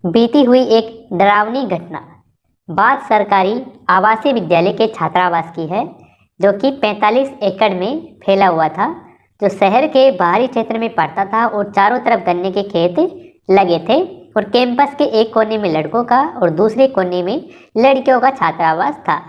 बीती हुई एक डरावनी घटना। बात सरकारी आवासीय विद्यालय के छात्रावास की है, जो कि 45 एकड़ में फैला हुआ था, जो शहर के बाहरी क्षेत्र में पड़ता था और चारों तरफ गन्ने के खेत लगे थे। और कैंपस के एक कोने में लड़कों का और दूसरे कोने में लड़कियों का छात्रावास था।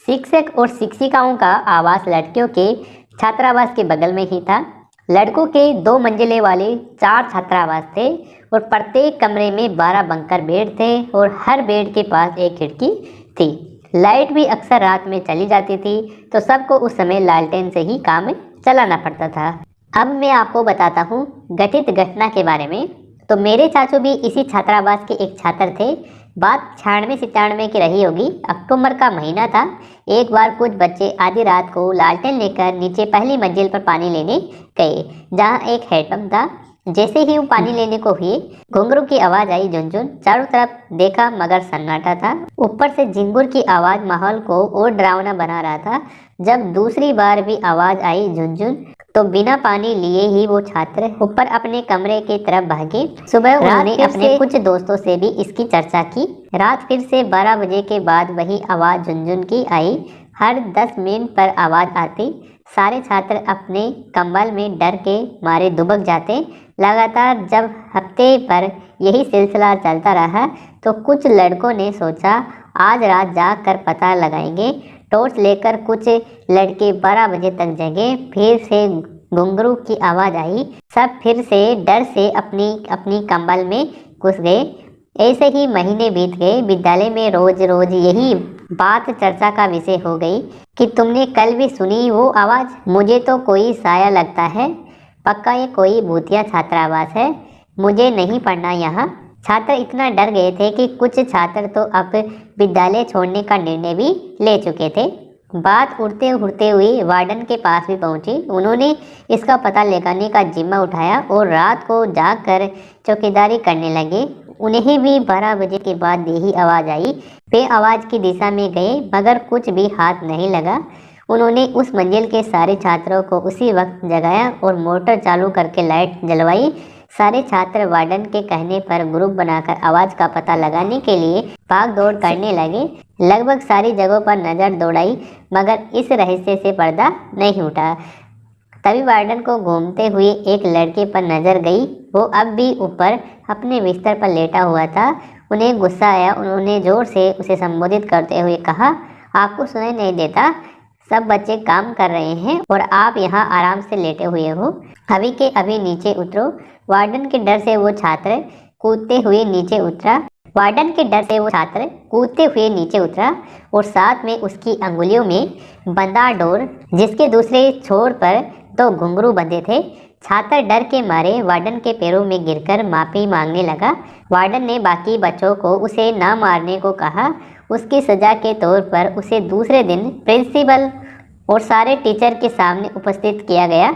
शिक्षक और शिक्षिकाओं का आवास लड़कियों के छात्रावास के बगल में ही था। लड़कों के 2 मंजिले वाले 4 छात्रावास थे और प्रत्येक कमरे में 12 बंकर बेड थे और हर बेड के पास एक खिड़की थी। लाइट भी अक्सर रात में चली जाती थी, तो सबको उस समय लालटेन से ही काम चलाना पड़ता था। अब मैं आपको बताता हूँ घटित घटना के बारे में। तो मेरे चाचू भी इसी छात्रावास के एक छात्र थे। बात 96-97 की रही होगी। अक्टूबर का महीना था। एक बार कुछ बच्चे आधी रात को लालटेन लेकर नीचे पहली मंजिल पर पानी लेने गए, जहाँ एक हैंडपंप था। जैसे ही वो पानी लेने को हुए, घुंघरू की आवाज आई झुनझुन। चारों तरफ देखा मगर सन्नाटा था। ऊपर से झिंगुर की आवाज माहौल को और डरावना बना रहा था। जब दूसरी बार भी आवाज आई झुनझुन, तो बिना पानी लिए ही वो छात्र ऊपर अपने कमरे की तरफ भागे। सुबह उन्होंने अपने कुछ दोस्तों से भी इसकी चर्चा की। रात फिर से 12 बजे के बाद वही आवाज झुनझुन की आई। हर 10 मिनट पर आवाज आती। सारे छात्र अपने कंबल में डर के मारे दुबक जाते। लगातार जब हफ्ते पर यही सिलसिला चलता रहा, तो कुछ लड़कों ने सोचा आज रात जाग कर पता लगाएंगे। टॉर्च लेकर कुछ लड़के 12 बजे तक जगे। फिर से घुंघरू की आवाज आई। सब फिर से डर से अपनी अपनी कंबल में घुस गए। ऐसे ही महीने बीत गए। विद्यालय में रोज रोज यही बात चर्चा का विषय हो गई कि तुमने कल भी सुनी वो आवाज? मुझे तो कोई साया लगता है। पक्का ये कोई भूतिया छात्रावास है। मुझे नहीं पढ़ना यहाँ। छात्र इतना डर गए थे कि कुछ छात्र तो अब विद्यालय छोड़ने का निर्णय भी ले चुके थे। बात उड़ते उड़ते हुई वार्डन के पास भी पहुंची। उन्होंने इसका पता लगाने का जिम्मा उठाया और रात को जाकर चौकीदारी करने लगे। उन्हें भी 12 बजे के बाद यही आवाज़ आई। वे आवाज़ की दिशा में गए, मगर कुछ भी हाथ नहीं लगा। उन्होंने उस मंजिल के सारे छात्रों को उसी वक्त जगाया और मोटर चालू करके लाइट जलवाई। सारे छात्र वार्डन के कहने पर ग्रुप बनाकर आवाज़ का पता लगाने के लिए भाग दौड़ करने लगे। लगभग सारी जगहों पर नज़र दौड़ाई, मगर इस रहस्य से पर्दा नहीं उठा। तभी वार्डन को घूमते हुए एक लड़के पर नजर गई। वो अब भी ऊपर अपने बिस्तर पर लेटा हुआ था। उन्हें गुस्सा आया। उन्होंने जोर से उसे संबोधित करते हुए कहा, आपको सुनाई नहीं देता? सब बच्चे काम कर रहे हैं और आप यहाँ आराम से लेटे हुए हो। अभी के अभी नीचे उतरो। वार्डन के डर से वो छात्र कूदते हुए नीचे उतरा। वार्डन के डर से वो छात्र कूदते हुए नीचे उतरा और साथ में उसकी अंगुलियों में बंधा डोर, जिसके दूसरे छोर पर 2 घुंघरू बंधे थे। छात्र डर के मारे वार्डन के पैरों में गिरकर माफी मांगने लगा। वार्डन ने बाकी बच्चों को उसे ना मारने को कहा। उसकी सजा के तौर पर उसे दूसरे दिन प्रिंसिपल और सारे टीचर के सामने उपस्थित किया गया।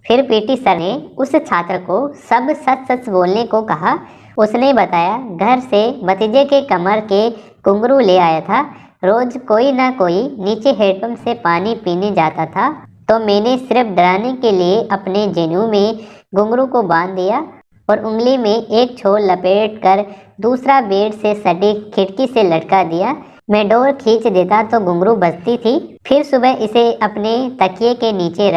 फिर पीटी सर ने उस छात्र को सब सच सच बोलने को कहा। उसने बताया, घर से भतीजे के कमर के घुंघरू ले आया था। रोज कोई ना कोई नीचे हैंडपंप से पानी पीने जाता था, तो मैंने सिर्फ डराने के लिए अपने जेनू में घुंघरू को बांध दिया और उंगली में एक छोर लपेट कर दूसरा बेड से सटी खिड़की से लटका दिया। मैं डोर खींच देता तो घुंघरू बजती थी। फिर सुबह इसे मैं अपने तकिए के नीचे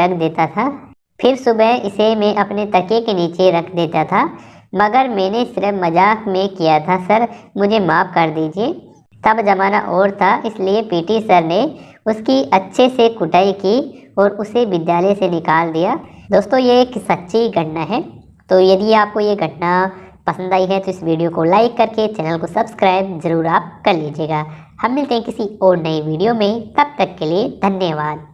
रख देता था। मगर मैंने सिर्फ मजाक में किया था सर, मुझे माफ़ कर दीजिए। तब जमाना और था, इसलिए पीटी सर ने उसकी अच्छे से कुटाई की और उसे विद्यालय से निकाल दिया। दोस्तों, ये एक सच्ची घटना है। तो यदि आपको ये घटना पसंद आई है तो इस वीडियो को लाइक करके चैनल को सब्सक्राइब जरूर आप कर लीजिएगा। हम मिलते हैं किसी और नई वीडियो में। तब तक के लिए धन्यवाद।